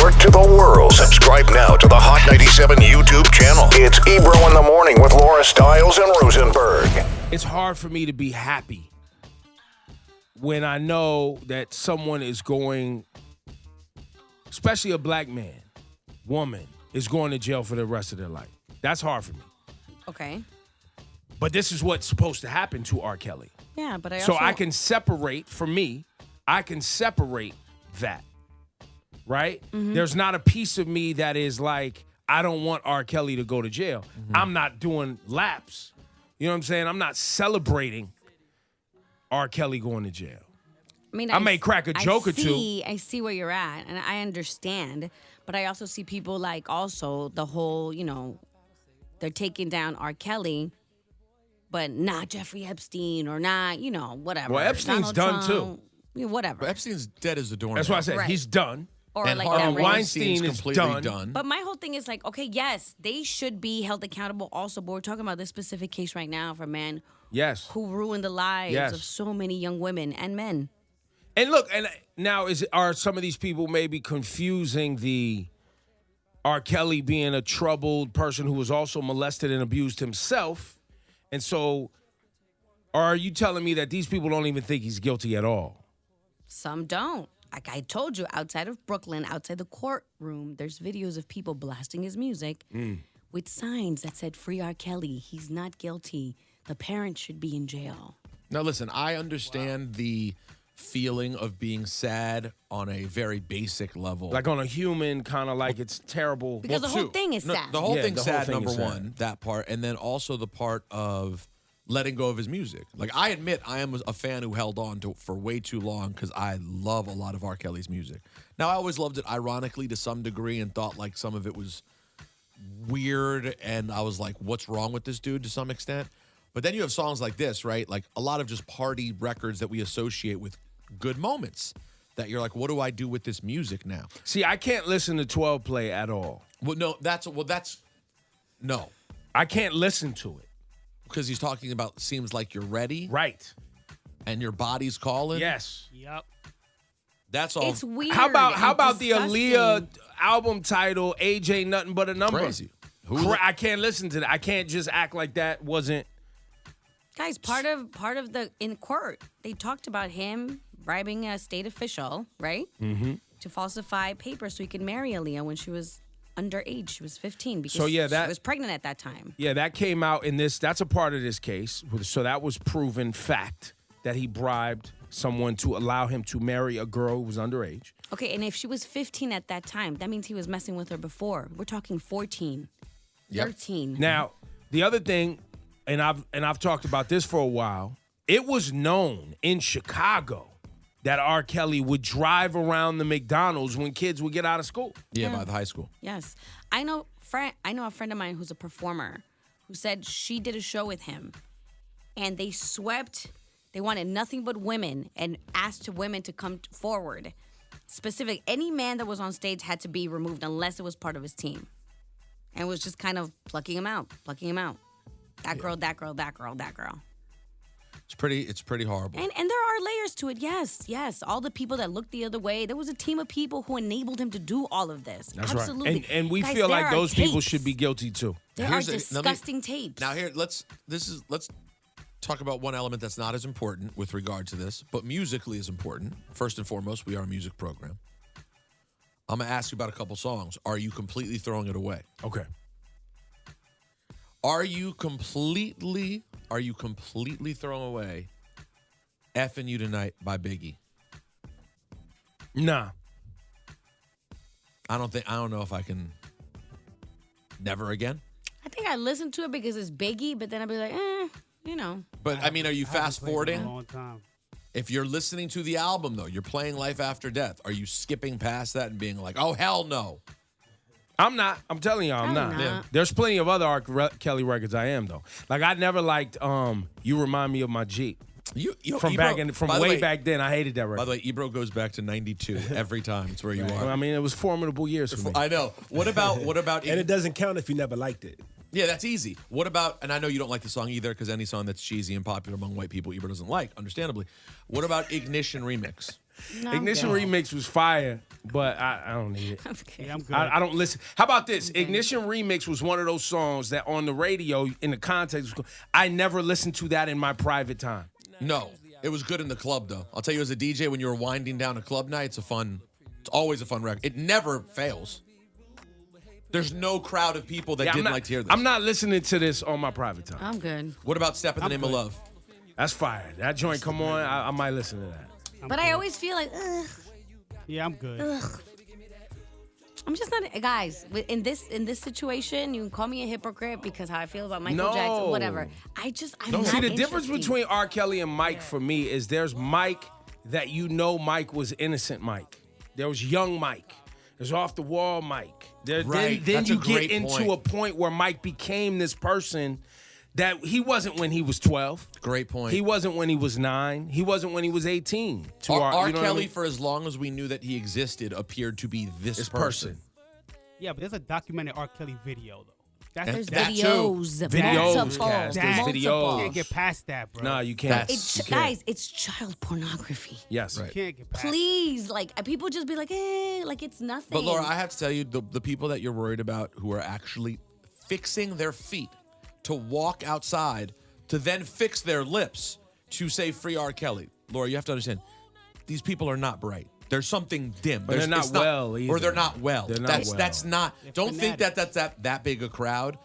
network to the world. Subscribe now to the Hot 97 YouTube channel. It's Ebro in the Morning with Laura Stiles and Rosenberg. It's hard for me to be happy when I know that someone is going, especially a black man, woman, is going to jail for the rest of their life. That's hard for me. Okay. But this is what's supposed to happen to R. Kelly. Yeah, but So I can separate, for me, I can separate that, right? Mm-hmm. There's not a piece of me that is like, I don't want R. Kelly to go to jail. Mm-hmm. I'm not doing laps. You know what I'm saying? I'm not celebrating R. Kelly going to jail. I mean, I may crack a joke or two. I see where you're at, and I understand. But I also see people like also the whole, they're taking down R. Kelly, but not Jeffrey Epstein or not, whatever. Well, Epstein's Donald done Trump, whatever. But Epstein's dead as a doornail. That's why I said Right. he's done. Or and like Harvey that rape. Weinstein is completely done. But my whole thing is like, okay, yes, they should be held accountable also, but we're talking about this specific case right now for a man Yes. who ruined the lives Yes. of so many young women and men. And look, and now are some of these people maybe confusing the R. Kelly being a troubled person who was also molested and abused himself? And so, or are you telling me that these people don't even think he's guilty at all? Some don't. Like I told you, outside of Brooklyn, outside the courtroom, there's videos of people blasting his music with signs that said, "Free R. Kelly. He's not guilty. The parents should be in jail." Now, listen, I understand the feeling of being sad on a very basic level. Like on a human kind of like it's terrible. Because the whole thing is sad. The whole Yeah, thing's the whole sad, thing number is sad. one, that part. And then also the part of letting go of his music. Like, I admit I am a fan who held on to for way too long because I love a lot of R. Kelly's music. Now, I always loved it ironically to some degree and thought like some of it was weird. And I was like, what's wrong with this dude to some extent? But then you have songs like this, right? Like a lot of just party records that we associate with good moments that you're like, what do I do with this music now? See, I can't listen to 12 Play at all. Well, no. I can't listen to it. Because he's talking about seems like you're ready Right. and your body's calling. Yes. Yep. That's all It's weird. How and about the disgusting. Aaliyah album title, Age Ain't Nothing But a Number? crazy. I can't listen to that. I can't just act like that wasn't. Guys, part of the in court, they talked about him bribing a state official, right? Mm-hmm. To falsify papers so he could marry Aaliyah when she was underage. She was 15 because So, yeah, she was pregnant at that time. Yeah, that came out in this. That's a part of this case. So that was proven fact that he bribed someone to allow him to marry a girl who was underage. Okay, and if she was 15 at that time, that means he was messing with her before. We're talking 14, Yep. 13. Now, the other thing, and I've talked about this for a while, it was known in Chicago that R. Kelly would drive around the McDonald's when kids would get out of school. Yeah, by the high school. Yes. I know a friend of mine who's a performer who said she did a show with him and they wanted nothing but women and asked women to come forward. Any man that was on stage had to be removed unless it was part of his team. And was just kind of plucking him out. That girl, that girl, that girl, that girl. It's pretty horrible. And there are layers to it. Yes. All the people that looked the other way. There was a team of people who enabled him to do all of this. That's Absolutely. right. And we Guys, feel there like are those people tapes. should be guilty too. There Here's are a- disgusting tapes. Now here, let's talk about one element that's not as important with regard to this, but musically is important. First and foremost, we are a music program. I'm gonna ask you about a couple songs. Are you completely throwing it away? Okay. Are you completely throwing away Effing You Tonight by Biggie? Nah. I don't know if I can. Never again? I think I listened to it because it's Biggie, but then I'd be like, But I mean, are you fast A forwarding? long time. If you're listening to the album, though, you're playing Life After Death, are you skipping past that and being like, oh, hell no? I'm not. I'm telling you, I'm not. not. Yeah. There's plenty of other R. Kelly records I am, though. Like, I never liked You Remind Me of My Jeep. From way back then, I hated that record. By the way, Ebro goes back to 92 every time. It's where you are. I mean, it was formidable years for me. I know. What about And it doesn't count if you never liked it. Yeah, that's easy. What about, and I know you don't like the song either, because any song that's cheesy and popular among white people, Ebro doesn't like, understandably. What about Ignition Remix? No, I'm Ignition good. Remix was fire, but I don't need it. I'm good. Yeah, I'm good. I don't listen. How about this? Ignition Remix was one of those songs that on the radio, in the context, I never listened to that in my private time. No, it was good in the club though. I'll tell you, as a DJ, when you were winding down a club night, it's always a fun record. It never fails. There's no crowd of people that didn't like to hear this. I'm not listening to this on my private time. I'm good. What about Step in the Name of Love? That's fire. That joint, come on, I might listen to that. But I always feel like, ugh. Yeah, I'm good. I'm just not, guys. In this situation, you can call me a hypocrite because how I feel about Michael No. Jackson, whatever. I'm not See, the difference interested. between R. Kelly and Mike for me is there's Mike that you know Mike was innocent Mike. There was young Mike. There's off the wall Mike. Right, Then that's a you get great into point. a point where Mike became this person that he wasn't when he was 12. Great point. He wasn't when he was 9. He wasn't when he was 18. To R. our, R. you know what I Kelly, mean? for as long as we knew that he existed, appeared to be this person. Yeah, but there's a documented R. Kelly video though. There's That too. videos. Videos, multiple, Cass. There's multiple. videos. Can't get past that, bro. No, you can't. It's You can't. guys, it's child pornography. Yes. Right. Can't get past it. Please, like people just be like, like it's nothing. But Laura, I have to tell you, the people that you're worried about who are actually fixing their feet to walk outside to then fix their lips to say free R. Kelly. Laura, you have to understand, these people are not bright. There's something dim. But they're not it's well either. Or they're not well. They're not that's well. that's not. Don't think fanatic. that's that big a crowd.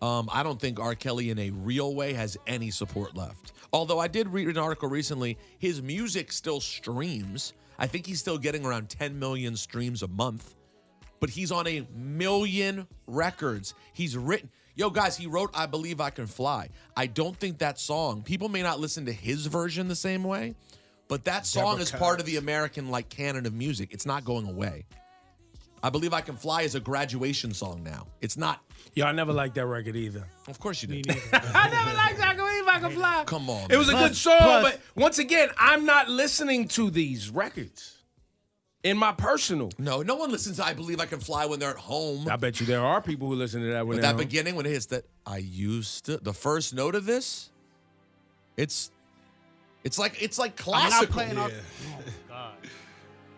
I don't think R. Kelly in a real way has any support left. Although I did read an article recently, his music still streams. I think he's still getting around 10 million streams a month. But he's on 1 million records. He's written. Yo, guys, he wrote I Believe I Can Fly. I don't think that song, people may not listen to his version the same way, but that song is part of the American canon of music. It's not going away. I Believe I Can Fly is a graduation song now. It's not. Yo, I never liked that record either. Of course you Me did. neither. I never liked I Believe I Can Fly. Come on. It was a man. good song, plus- but once again, I'm not listening to these records. In my personal. No one listens to I Believe I Can Fly when they're at home. I bet you there are people who listen to that when But they're that home. beginning when it hits that I used to, the first note of this, it's like I'm not classical. playing R. Oh God.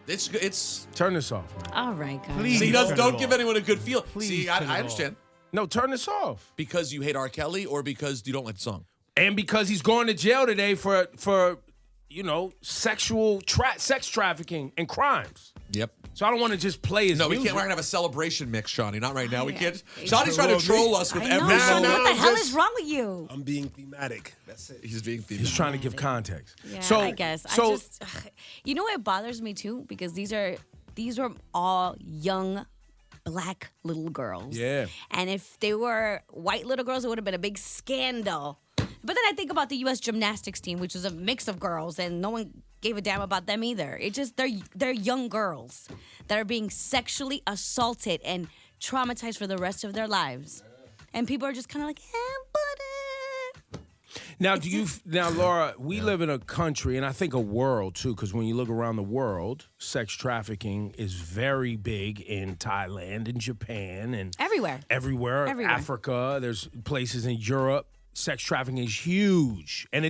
It's Turn this off, man. all right, guys. Please. see, Turn it don't off. give anyone a good feel. Please See, turn it I off. understand. No, turn this off. Because you hate R. Kelly or because you don't like the song? And because he's going to jail today for sex trafficking and crimes. Yep. So I don't want to just play his No, we music. can't. We're gonna have a celebration mix, Shawnee. Not right now. We Yeah. can't. It's Shawnee's trying to true. troll us with I know, every so song. what the hell just- is wrong with you? I'm being thematic. That's it. He's being He's thematic. trying to give context. Yeah, so, I guess. So, You know what bothers me too? Because these are all young black little girls. Yeah. And if they were white little girls, it would have been a big scandal. But then I think about the U.S. gymnastics team, which is a mix of girls, and no one gave a damn about them either. It just they're young girls that are being sexually assaulted and traumatized for the rest of their lives. And people are just kind of like, but now, Laura, we live in a country, and I think a world too, because when you look around the world, sex trafficking is very big in Thailand and Japan and everywhere. everywhere. Everywhere. Africa, there's places in Europe. Sex trafficking is huge, and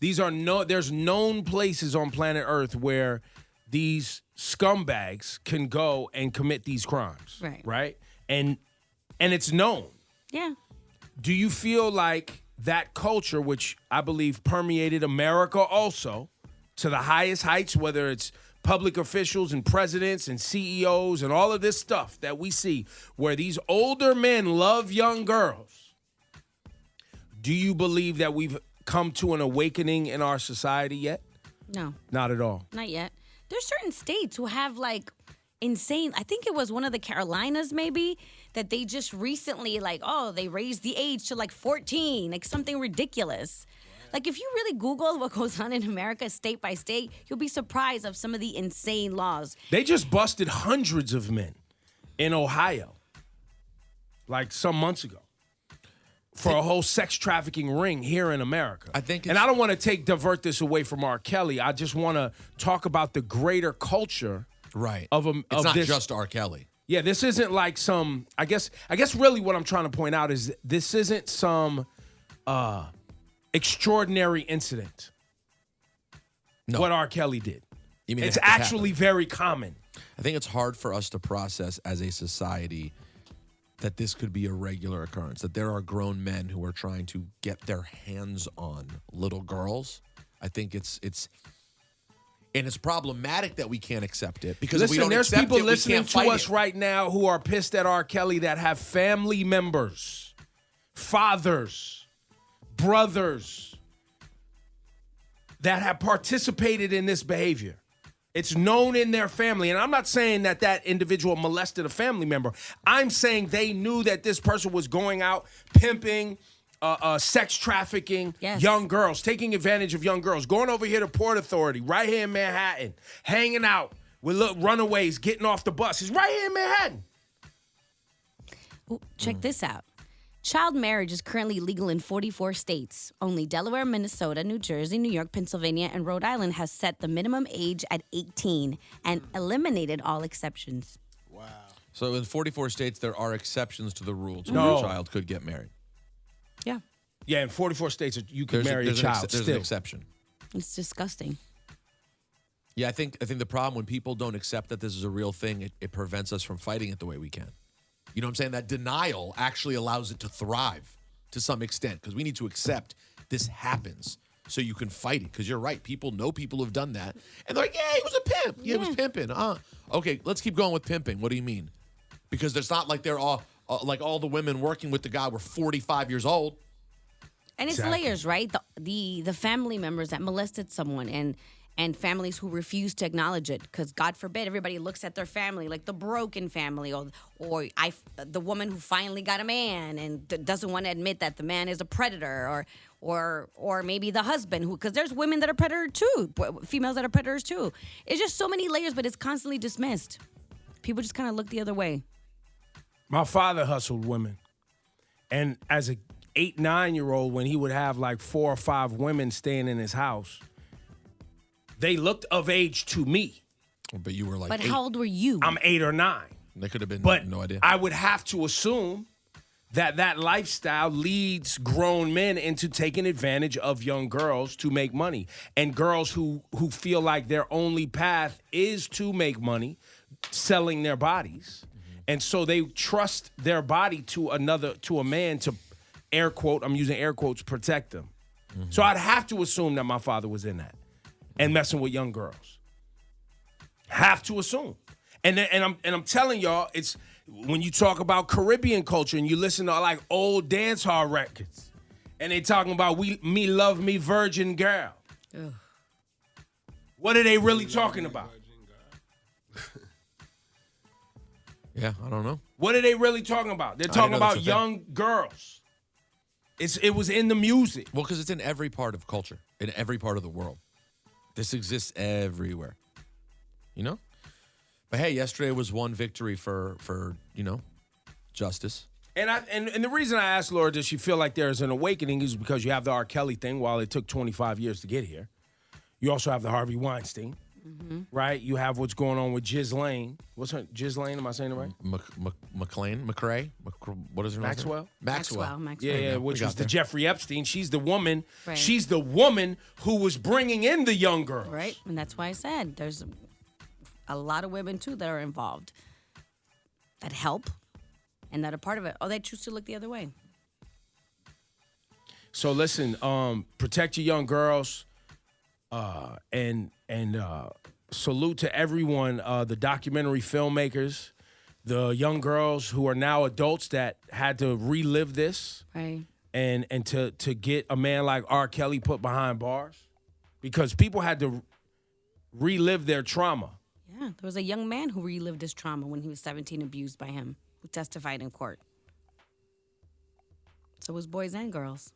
there's known places on planet Earth where these scumbags can go and commit these crimes. Right? And it's known. Yeah. Do you feel like that culture, which I believe permeated America also to the highest heights, whether it's public officials and presidents and CEOs and all of this stuff that we see, where these older men love young girls, do you believe that we've come to an awakening in our society yet? No. Not at all. Not yet. There's certain states who have insane. I think it was one of the Carolinas maybe that they just recently they raised the age to 14, something ridiculous. If you really Google what goes on in America state by state, you'll be surprised of some of the insane laws. They just busted hundreds of men in Ohio some months ago for a whole sex trafficking ring here in America. I think and I don't want to divert this away from R. Kelly. I just want to talk about the greater culture Right. it's not this. just R. Kelly. Yeah, this isn't like some. I guess really what I'm trying to point out is this isn't some extraordinary incident. No. What R. Kelly did. You mean It's it actually happened? very common. I think it's hard for us to process as a society that this could be a regular occurrence, that there are grown men who are trying to get their hands on little girls. I think it's problematic that we can't accept it because if we Listen, don't there's accept people it, we listening can't to fight us it. right now who are pissed at R. Kelly that have family members, fathers, brothers that have participated in this behavior. It's known in their family. And I'm not saying that that individual molested a family member. I'm saying they knew that this person was going out pimping, sex trafficking young girls, taking advantage of young girls, going over here to Port Authority, right here in Manhattan, hanging out with runaways, getting off the bus. It's right here in Manhattan. Ooh, check this out. Child marriage is currently legal in 44 states. Only Delaware, Minnesota, New Jersey, New York, Pennsylvania, and Rhode Island has set the minimum age at 18 and eliminated all exceptions. So in 44 states, there are exceptions to the rule to No. where a child could get married. Yeah, Yeah, in 44 states, you can marry a there's child there's still. an exception. it's disgusting. Yeah, I think the problem when people don't accept that this is a real thing, it prevents us from fighting it the way we can. You know what I'm saying? That denial actually allows it to thrive to some extent because we need to accept this happens so you can fight it. Because you're right. People know people who've done that. And they're like, yeah, he was a pimp. Yeah, he was pimping. Okay, let's keep going with pimping. What do you mean? Because it's not like they're all, like all the women working with the guy were 45 years old. And it's layers, right? The family members that molested someone and families who refuse to acknowledge it because God forbid everybody looks at their family like the broken family or the woman who finally got a man and doesn't want to admit that the man is a predator or maybe the husband who because there's women that are predators too, females that are predators too. It's just so many layers, but it's constantly dismissed. People just kind of look the other way. My father hustled women. And as a 8, 9-year-old, when he would have like 4 or 5 women staying in his house, they looked of age to me. But you were like But 8. how old were you? I'm 8 or 9. They could have been But no idea. I would have to assume that lifestyle leads grown men into taking advantage of young girls to make money. And girls who feel like their only path is to make money, selling their bodies. And so they trust their body to a man to, air quote, I'm using air quotes, protect them. So I'd have to assume that my father was in that and messing with young girls. Have to assume. And I'm telling y'all, it's when you talk about Caribbean culture and you listen to like old dance hall records, and they talking about me love me virgin girl. Ugh. What are they really talking about? Yeah, I don't know. What are they really talking about? They're didn't talking know that's about a thing. young girls. It was in the music. Well, because it's in every part of culture, in every part of the world. This exists everywhere. You know? But hey, yesterday was one victory for justice. And the reason I asked Laura, does she feel like there's an awakening, is because you have the R. Kelly thing. While it took 25 years to get here, you also have the Harvey Weinstein, right? You have what's going on with Ghislaine. What's her Ghislaine? Am I saying it right? McCrae? What is her name? Maxwell? Maxwell. Yeah, we which got was the there. Jeffrey Epstein. She's the woman. Right. She's the woman who was bringing in the young girls. Right, and that's why I said there's a lot of women too that are involved that help and that are part of it. Oh, they choose to look the other way. So listen, protect your young girls, and salute to everyone, the documentary filmmakers, the young girls who are now adults that had to relive this, Right. and to get a man like R. Kelly put behind bars, because people had to relive their trauma. Yeah, there was a young man who relived his trauma when he was 17, abused by him, who testified in court. So it was boys and girls.